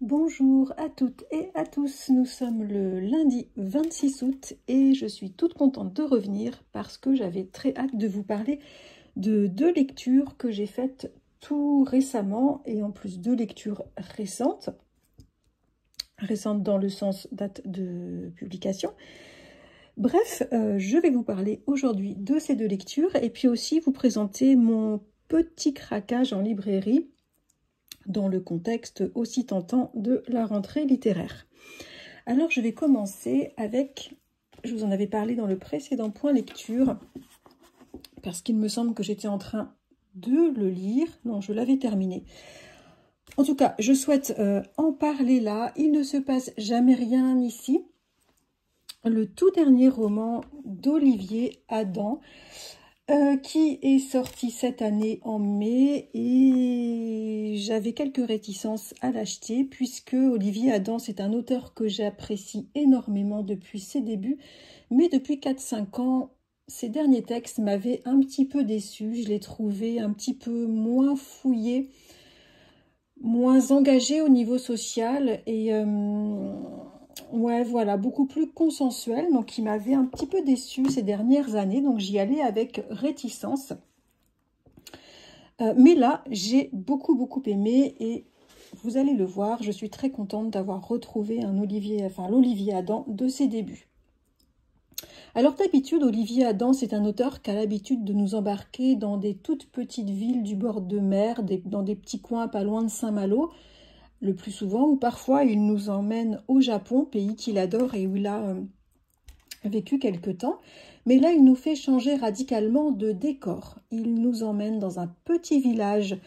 Bonjour à toutes et à tous, nous sommes le lundi 26 août et je suis toute contente de revenir parce que j'avais très hâte de vous parler de deux lectures que j'ai faites tout récemment et en plus deux lectures récentes dans le sens date de publication. Bref, je vais vous parler aujourd'hui de ces deux lectures et puis aussi vous présenter mon petit craquage en librairie dans le contexte aussi tentant de la rentrée littéraire. Alors je vais commencer avec, je vous en avais parlé dans le précédent point lecture, parce qu'il me semble que j'étais en train de le lire, non je l'avais terminé. En tout cas, je souhaite en parler là, il ne se passe jamais rien ici. Le tout dernier roman d'Olivier Adam, qui est sorti cette année en mai et j'avais quelques réticences à l'acheter puisque Olivier Adam c'est un auteur que j'apprécie énormément depuis ses débuts, mais depuis 4-5 ans ses derniers textes m'avaient un petit peu déçue. Je les trouvais un petit peu moins fouillés, moins engagés au niveau social et ouais, voilà, beaucoup plus consensuel, donc il m'avait un petit peu déçu ces dernières années, donc j'y allais avec réticence. Mais là, j'ai beaucoup aimé et vous allez le voir, je suis très contente d'avoir retrouvé l'Olivier Adam de ses débuts. Alors d'habitude, Olivier Adam, c'est un auteur qui a l'habitude de nous embarquer dans des toutes petites villes du bord de mer, dans des petits coins pas loin de Saint-Malo, le plus souvent, ou parfois il nous emmène au Japon, pays qu'il adore et où il a vécu quelque temps. Mais là, il nous fait changer radicalement de décor. Il nous emmène dans un petit village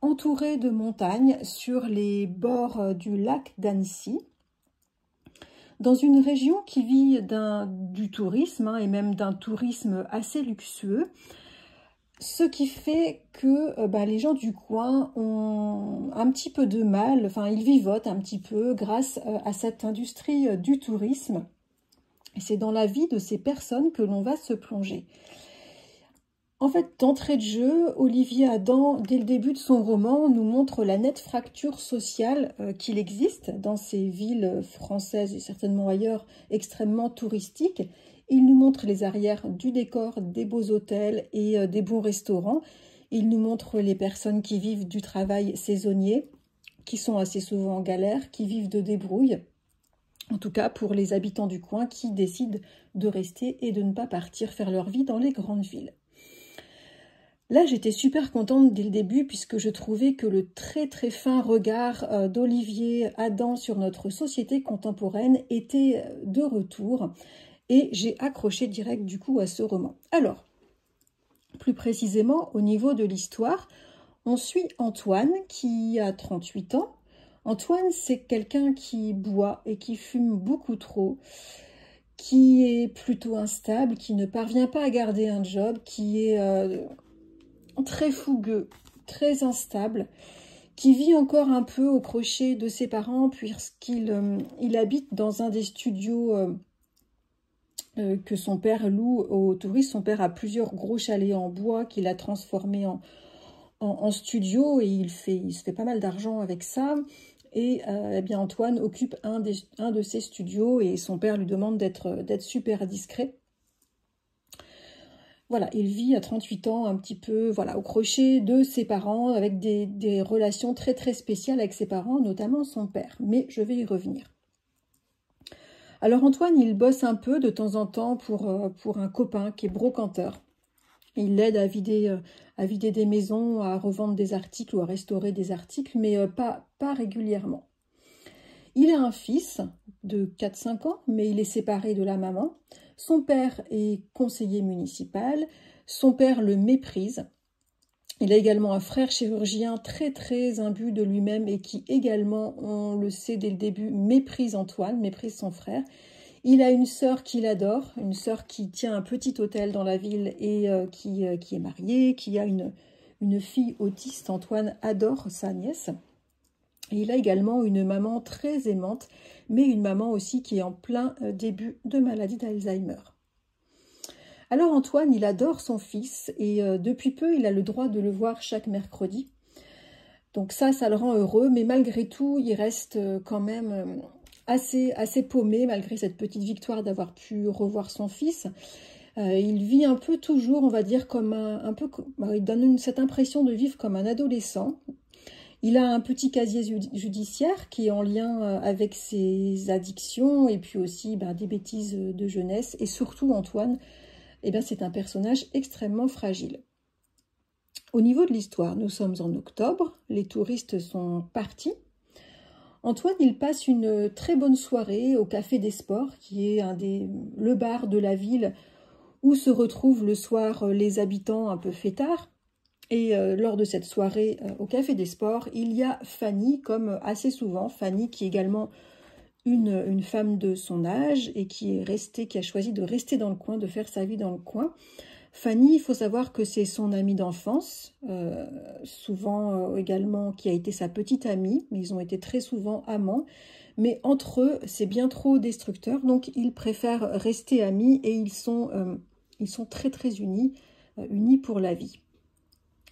entouré de montagnes sur les bords du lac d'Annecy, dans une région qui vit du tourisme, et même d'un tourisme assez luxueux. Ce qui fait que les gens du coin ont un petit peu de mal, enfin ils vivotent un petit peu grâce à cette industrie du tourisme. Et c'est dans la vie de ces personnes que l'on va se plonger. En fait, d'entrée de jeu, Olivier Adam, dès le début de son roman, nous montre la nette fracture sociale qu'il existe dans ces villes françaises et certainement ailleurs extrêmement touristiques. Il nous montre les arrières du décor, des beaux hôtels et des bons restaurants. Il nous montre les personnes qui vivent du travail saisonnier, qui sont assez souvent en galère, qui vivent de débrouille. En tout cas, pour les habitants du coin qui décident de rester et de ne pas partir faire leur vie dans les grandes villes. Là, j'étais super contente dès le début puisque je trouvais que le très fin regard d'Olivier Adam sur notre société contemporaine était de retour. Et j'ai accroché direct du coup à ce roman. Alors, plus précisément au niveau de l'histoire, on suit Antoine qui a 38 ans. Antoine, c'est quelqu'un qui boit et qui fume beaucoup trop, qui est plutôt instable, qui ne parvient pas à garder un job, qui est très fougueux, très instable, qui vit encore un peu au crochet de ses parents puisqu'il habite dans un des studios que son père loue aux touristes. Son père a plusieurs gros chalets en bois qu'il a transformés en studio et il se fait pas mal d'argent avec ça. Et eh bien Antoine occupe un de ses studios et son père lui demande d'être super discret. Voilà, il vit à 38 ans un petit peu voilà, au crochet de ses parents, avec des relations très très spéciales avec ses parents, notamment son père. Mais je vais y revenir. Alors Antoine, il bosse un peu de temps en temps pour un copain qui est brocanteur. Il l'aide à vider des maisons, à revendre des articles ou à restaurer des articles, mais pas régulièrement. Il a un fils de 4-5 ans, mais il est séparé de la maman. Son père est conseiller municipal. Son père le méprise. Il a également un frère chirurgien très très imbu de lui-même et qui également, on le sait dès le début, méprise Antoine, méprise son frère. Il a une sœur qu'il adore, une sœur qui tient un petit hôtel dans la ville et qui est mariée, qui a une fille autiste. Antoine adore sa nièce. Et il a également une maman très aimante, mais une maman aussi qui est en plein début de maladie d'Alzheimer. Alors Antoine, il adore son fils et depuis peu, il a le droit de le voir chaque mercredi. Donc ça le rend heureux, mais malgré tout, il reste quand même assez paumé, malgré cette petite victoire d'avoir pu revoir son fils. Il vit un peu toujours, on va dire, comme il donne cette impression de vivre comme un adolescent. Il a un petit casier judiciaire qui est en lien avec ses addictions et puis aussi des bêtises de jeunesse. Et surtout, Antoine, c'est un personnage extrêmement fragile. Au niveau de l'histoire, nous sommes en octobre, les touristes sont partis. Antoine, il passe une très bonne soirée au Café des Sports, qui est le bar de la ville où se retrouvent le soir les habitants un peu fêtards. Et lors de cette soirée au Café des Sports, il y a Fanny, comme assez souvent. Fanny qui est également une femme de son âge et qui a choisi de rester dans le coin, de faire sa vie dans le coin. Fanny, il faut savoir que c'est son amie d'enfance, souvent également qui a été sa petite amie. Ils ont été très souvent amants, mais entre eux, c'est bien trop destructeur. Donc, ils préfèrent rester amis et ils sont très très unis pour la vie.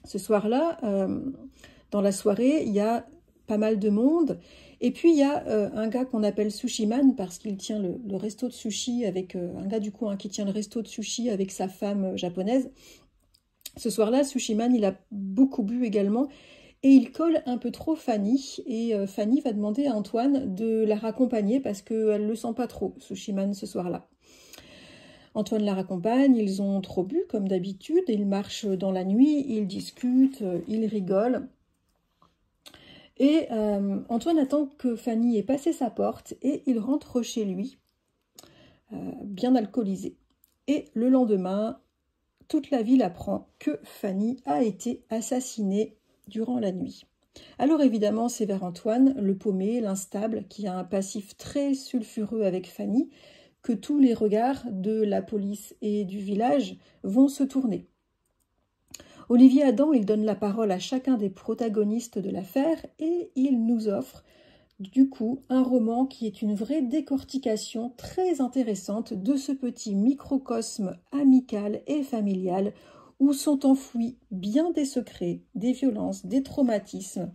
Ce soir-là, dans la soirée, il y a pas mal de monde. Et puis, il y a un gars qu'on appelle Sushiman parce qu'il tient le resto de sushi avec... un gars du coin qui tient le resto de sushi avec sa femme japonaise. Ce soir-là, Sushiman, il a beaucoup bu également. Et il colle un peu trop Fanny. Et Fanny va demander à Antoine de la raccompagner parce qu'elle ne le sent pas trop, Sushiman, ce soir-là. Antoine la raccompagne, ils ont trop bu comme d'habitude, ils marchent dans la nuit, ils discutent, ils rigolent. Et Antoine attend que Fanny ait passé sa porte et il rentre chez lui, bien alcoolisé. Et le lendemain, toute la ville apprend que Fanny a été assassinée durant la nuit. Alors évidemment, c'est vers Antoine, le paumé, l'instable, qui a un passif très sulfureux avec Fanny, que tous les regards de la police et du village vont se tourner. Olivier Adam, il donne la parole à chacun des protagonistes de l'affaire et il nous offre du coup un roman qui est une vraie décortication très intéressante de ce petit microcosme amical et familial où sont enfouis bien des secrets, des violences, des traumatismes.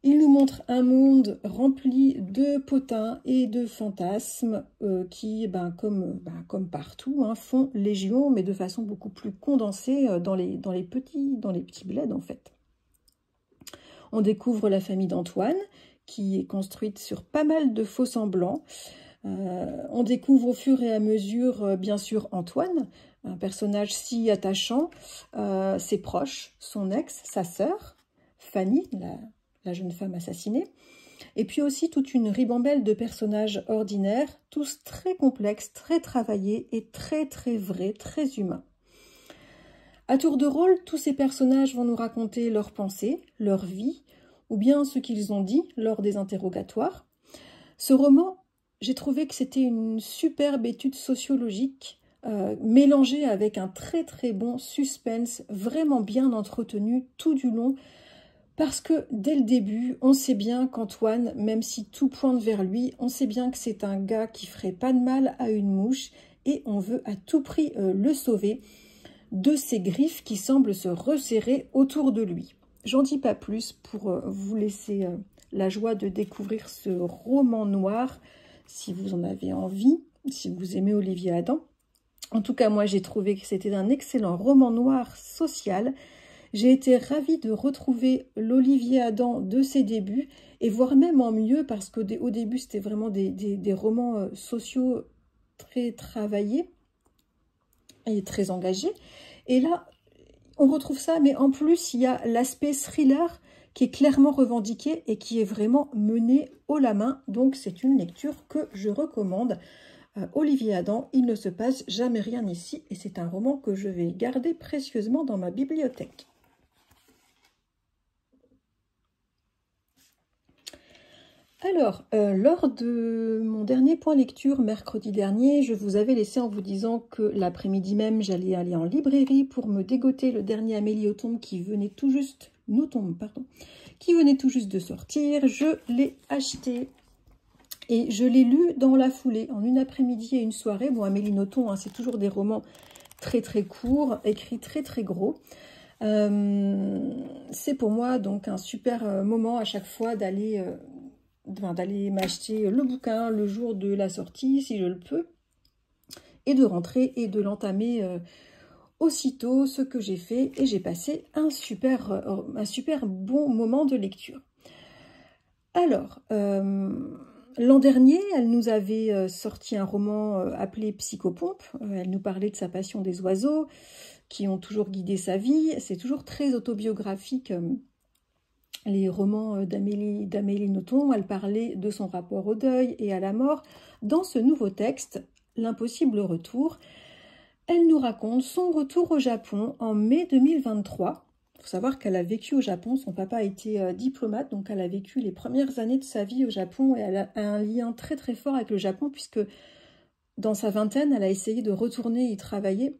Il nous montre un monde rempli de potins et de fantasmes qui, comme partout, font légion, mais de façon beaucoup plus condensée dans les petits bleds, en fait. On découvre la famille d'Antoine, qui est construite sur pas mal de faux-semblants. On découvre au fur et à mesure, bien sûr, Antoine, un personnage si attachant, ses proches, son ex, sa sœur, Fanny, la jeune femme assassinée, et puis aussi toute une ribambelle de personnages ordinaires, tous très complexes, très travaillés et très très vrais, très humains. À tour de rôle, tous ces personnages vont nous raconter leurs pensées, leur vie, ou bien ce qu'ils ont dit lors des interrogatoires. Ce roman, j'ai trouvé que c'était une superbe étude sociologique, mélangée avec un très très bon suspense, vraiment bien entretenu tout du long, parce que dès le début, on sait bien qu'Antoine, même si tout pointe vers lui, on sait bien que c'est un gars qui ferait pas de mal à une mouche et on veut à tout prix le sauver. de ses griffes qui semblent se resserrer autour de lui. J'en dis pas plus pour vous laisser la joie de découvrir ce roman noir, si vous en avez envie, si vous aimez Olivier Adam. En tout cas, moi, j'ai trouvé que c'était un excellent roman noir social. J'ai été ravie de retrouver l'Olivier Adam de ses débuts, et voire même en mieux, parce qu'au début, c'était vraiment des romans sociaux très travaillés et très engagés. Et là, on retrouve ça, mais en plus, il y a l'aspect thriller qui est clairement revendiqué et qui est vraiment mené haut la main. Donc, c'est une lecture que je recommande. Olivier Adam, il ne se passe jamais rien ici, et c'est un roman que je vais garder précieusement dans ma bibliothèque. Alors, lors de mon dernier point lecture, mercredi dernier, je vous avais laissé en vous disant que l'après-midi même, j'allais aller en librairie pour me dégoter le dernier Amélie Nothomb qui venait tout juste, qui venait tout juste de sortir. Je l'ai acheté et je l'ai lu dans la foulée, en une après-midi et une soirée. Bon, Amélie Nothomb, hein, c'est toujours des romans très très courts, écrits très très gros. C'est pour moi donc un super moment à chaque fois d'aller m'acheter le bouquin le jour de la sortie, si je le peux, et de rentrer et de l'entamer aussitôt, ce que j'ai fait, et j'ai passé un super bon moment de lecture. Alors, l'an dernier, elle nous avait sorti un roman appelé Psychopompe. Elle nous parlait de sa passion des oiseaux, qui ont toujours guidé sa vie. C'est toujours très autobiographique, les romans d'Amélie Nothomb. Elle parlait de son rapport au deuil et à la mort. Dans ce nouveau texte, L'impossible retour, elle nous raconte son retour au Japon en mai 2023. Il faut savoir qu'elle a vécu au Japon, son papa a été diplomate, donc elle a vécu les premières années de sa vie au Japon, et elle a un lien très très fort avec le Japon, puisque dans sa vingtaine, elle a essayé de retourner y travailler.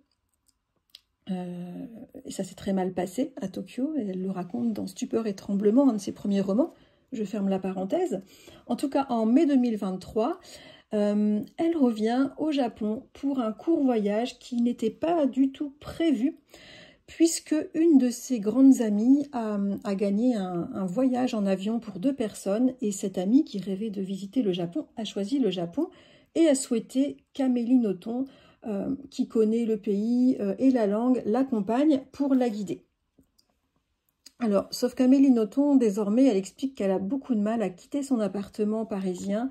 Et ça s'est très mal passé à Tokyo, et elle le raconte dans Stupeur et Tremblement, un de ses premiers romans. Je ferme la parenthèse. En tout cas, en mai 2023, elle revient au Japon pour un court voyage qui n'était pas du tout prévu, puisque une de ses grandes amies a gagné un voyage en avion pour 2 personnes, et cette amie qui rêvait de visiter le Japon a choisi le Japon et a souhaité qu'Amélie Nothomb, qui connaît le pays et la langue, l'accompagne pour la guider. Alors, sauf qu'Amélie Nothomb, désormais, elle explique qu'elle a beaucoup de mal à quitter son appartement parisien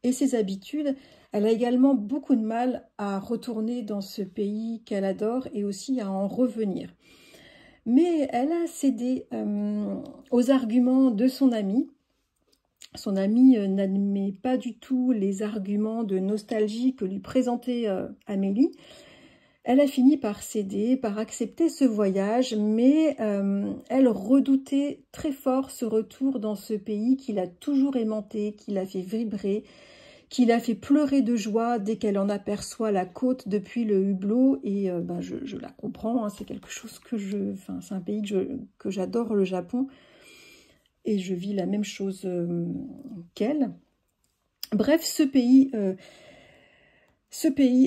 et ses habitudes. Elle a également beaucoup de mal à retourner dans ce pays qu'elle adore et aussi à en revenir. Mais elle a cédé aux arguments de son amie. Son amie n'admet pas du tout les arguments de nostalgie que lui présentait Amélie. Elle a fini par céder, par accepter ce voyage, mais elle redoutait très fort ce retour dans ce pays qui l'a toujours aimanté, qui l'a fait vibrer, qui l'a fait pleurer de joie dès qu'elle en aperçoit la côte depuis le hublot. Et je la comprends, hein, c'est quelque chose que c'est un pays que j'adore, le Japon. Et je vis la même chose qu'elle. Bref, ce pays,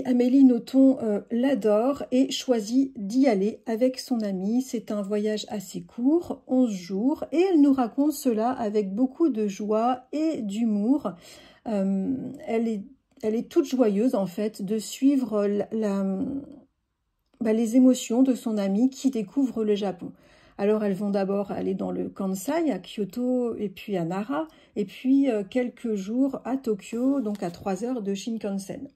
Amélie Nothomb l'adore et choisit d'y aller avec son amie. C'est un voyage assez court, 11 jours, et elle nous raconte cela avec beaucoup de joie et d'humour. Elle est toute joyeuse, en fait, de suivre les émotions de son amie qui découvre le Japon. Alors, elles vont d'abord aller dans le Kansai, à Kyoto, et puis à Nara, et puis quelques jours à Tokyo, donc à 3 heures de Shinkansen.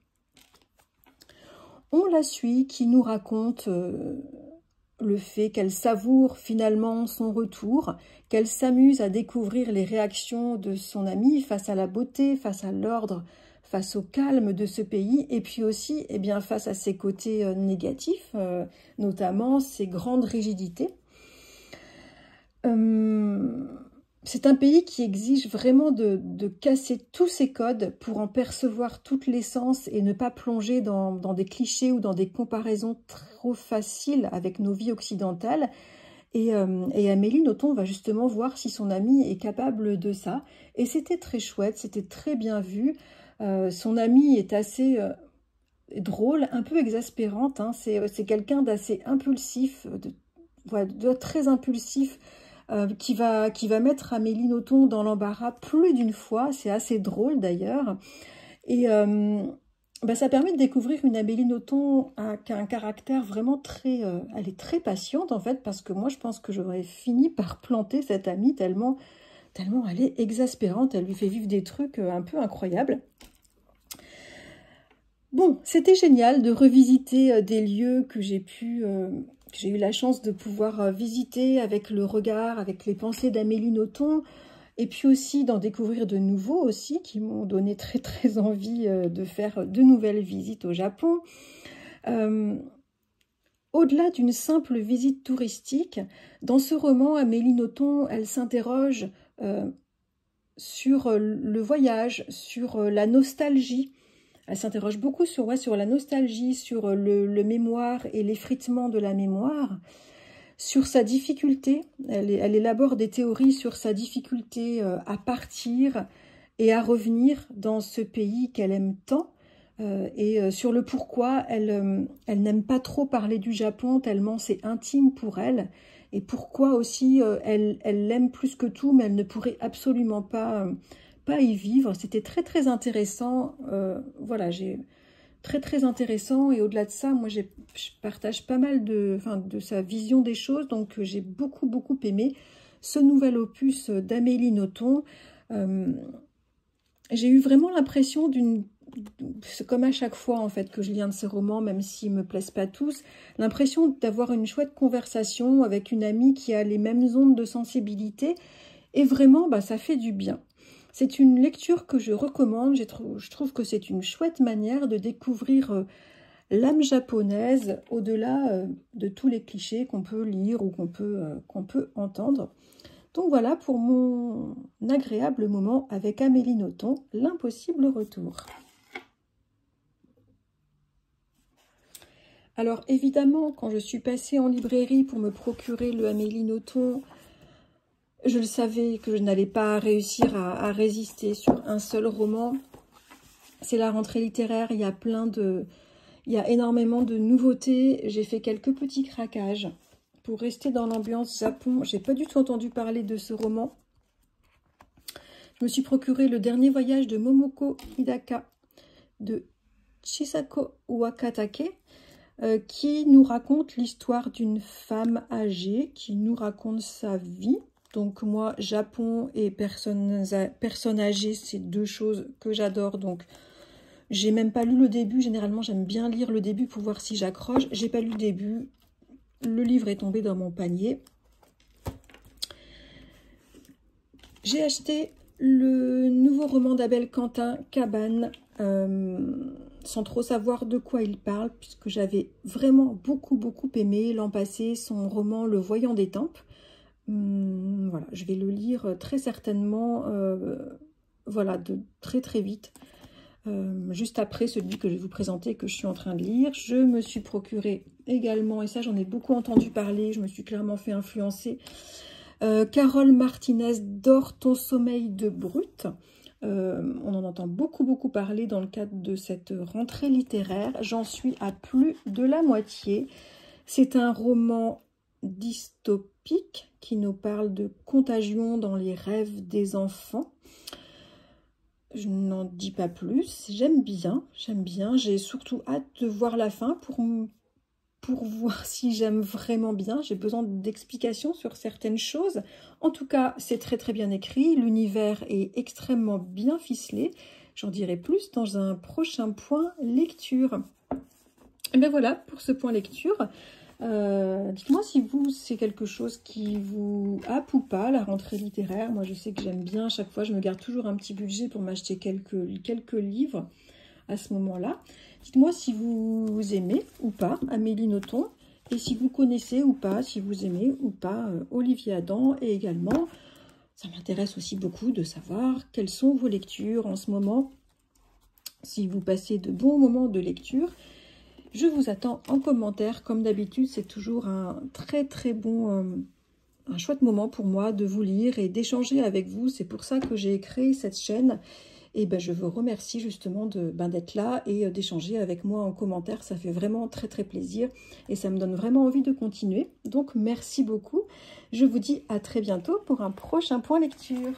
On la suit, qui nous raconte le fait qu'elle savoure finalement son retour, qu'elle s'amuse à découvrir les réactions de son amie face à la beauté, face à l'ordre, face au calme de ce pays, et puis aussi face à ses côtés négatifs, notamment ses grandes rigidités. C'est un pays qui exige vraiment de casser tous ses codes pour en percevoir toute l'essence et ne pas plonger dans des clichés ou dans des comparaisons trop faciles avec nos vies occidentales. Et Amélie Nothomb va justement voir si son amie est capable de ça. Et c'était très chouette, c'était très bien vu. Son amie est assez drôle, un peu exaspérante. Hein. C'est quelqu'un d'assez impulsif, très impulsif, qui va mettre Amélie Nothomb dans l'embarras plus d'une fois. C'est assez drôle d'ailleurs. Et ça permet de découvrir une Amélie Nothomb qui a un caractère vraiment très... elle est très patiente en fait, parce que moi je pense que j'aurais fini par planter cette amie tellement elle est exaspérante. Elle lui fait vivre des trucs un peu incroyables. Bon, c'était génial de revisiter des lieux que j'ai eu la chance de pouvoir visiter avec le regard, avec les pensées d'Amélie Nothomb, et puis aussi d'en découvrir de nouveaux aussi, qui m'ont donné très très envie de faire de nouvelles visites au Japon. Au-delà d'une simple visite touristique, dans ce roman, Amélie Nothomb, elle s'interroge sur le voyage, sur la nostalgie. Elle s'interroge beaucoup sur la nostalgie, sur le mémoire et l'effritement de la mémoire, sur sa difficulté. Elle élabore des théories sur sa difficulté à partir et à revenir dans ce pays qu'elle aime tant, et sur le pourquoi elle n'aime pas trop parler du Japon tellement c'est intime pour elle, et pourquoi aussi elle l'aime plus que tout, mais elle ne pourrait absolument pas y vivre. C'était très très intéressant. Voilà, très très intéressant, et au-delà de ça, moi je partage pas mal de sa vision des choses, donc j'ai beaucoup aimé ce nouvel opus d'Amélie Nothomb. J'ai eu vraiment l'impression c'est comme à chaque fois en fait que je lis un de ces romans, même s'ils ne me plaisent pas tous, l'impression d'avoir une chouette conversation avec une amie qui a les mêmes ondes de sensibilité, et vraiment ça fait du bien. C'est une lecture que je recommande. Je trouve que c'est une chouette manière de découvrir l'âme japonaise au-delà de tous les clichés qu'on peut lire ou qu'on peut entendre. Donc voilà pour mon agréable moment avec Amélie Nothomb, L'impossible retour. Alors évidemment, quand je suis passée en librairie pour me procurer le Amélie Nothomb, je le savais que je n'allais pas réussir à résister sur un seul roman. C'est la rentrée littéraire, il y a énormément de nouveautés. J'ai fait quelques petits craquages pour rester dans l'ambiance Japon. J'ai pas du tout entendu parler de ce roman. Je me suis procuré Le dernier voyage de Momoko Hidaka de Chisako Wakatake, qui nous raconte l'histoire d'une femme âgée, qui nous raconte sa vie. Donc moi, Japon et personnes âgées, c'est deux choses que j'adore. Donc j'ai même pas lu le début. Généralement, j'aime bien lire le début pour voir si j'accroche. J'ai pas lu le début. Le livre est tombé dans mon panier. J'ai acheté le nouveau roman d'Abel Quentin, Cabane, sans trop savoir de quoi il parle, puisque j'avais vraiment beaucoup aimé l'an passé son roman Le Voyant des Tempes. Voilà, je vais le lire très certainement, voilà, de très vite, juste après celui que je vais vous présenter, que je suis en train de lire. Je me suis procuré également, et ça j'en ai beaucoup entendu parler, je me suis clairement fait influencer, Carole Martinez, Dors ton sommeil de brute. On en entend beaucoup parler dans le cadre de cette rentrée littéraire. J'en suis à plus de la moitié. C'est un roman dystopique qui nous parle de contagion dans les rêves des enfants. Je n'en dis pas plus. J'aime bien. J'ai surtout hâte de voir la fin pour voir si j'aime vraiment bien. J'ai besoin d'explications sur certaines choses. En tout cas, c'est très bien écrit. L'univers est extrêmement bien ficelé. J'en dirai plus dans un prochain point lecture. Et bien voilà pour ce point lecture. Dites-moi si c'est quelque chose qui vous happe ou pas, la rentrée littéraire. Moi, je sais que j'aime bien. À chaque fois, je me garde toujours un petit budget pour m'acheter quelques livres à ce moment-là. Dites-moi si vous aimez ou pas Amélie Nothomb, et si vous connaissez ou pas, si vous aimez ou pas Olivier Adam. Et également, ça m'intéresse aussi beaucoup de savoir quelles sont vos lectures en ce moment, si vous passez de bons moments de lecture. Je vous attends en commentaire. Comme d'habitude, c'est toujours un très bon, un chouette moment pour moi de vous lire et d'échanger avec vous. C'est pour ça que j'ai créé cette chaîne. Et ben, je vous remercie justement d'être là et d'échanger avec moi en commentaire. Ça fait vraiment très très plaisir et ça me donne vraiment envie de continuer. Donc merci beaucoup. Je vous dis à très bientôt pour un prochain point lecture.